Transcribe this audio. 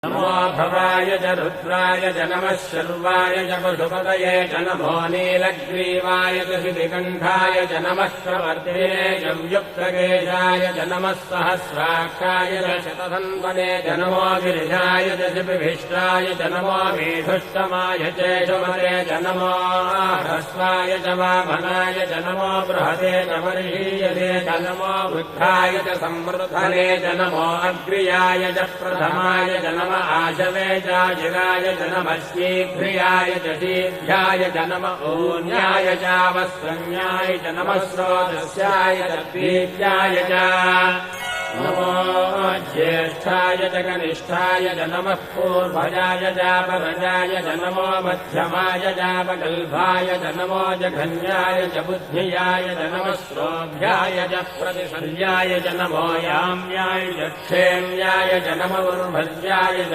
नमो भवाय च रुद्राय च नमः शर्वाय च पशुपतये च नमो नीलग्रीवाय च शितिकण्ठाय च नमः प्रवर्तिने च व्युक्तकेशाय च नमः सहस्राक्षाय च शतधन्वने च नमो गिरिजाय च शिपिभिष्टाय च नमो मेधुष्टमाय चेशमते च नमो ह्रस्वाय च वामनाय च नमो बृहते च वर्षीयते च नमो वृद्धाय च संवृद्धने च नमो अग्र्याय च प्रथमाय च नमो आशवे चाजिराय च नमः शीघ्रियाय च शीघ्राय च नमः ऊन्याय चावस्रन्याय च नमः स्रोतस्याय च द्वीत्याय च नमो ज्येष्ठाय च कनिष्ठाय च नमः पूर्वजाय चापरजाय च नमो मध्यमाय चापगल्भाय च नमो जघन्याय च बुद्धियाय च नमः श्रोभ्याय च प्रतिशल्याय च नमो याम्याय च क्षेम्याय च नमो उर्भज्याय च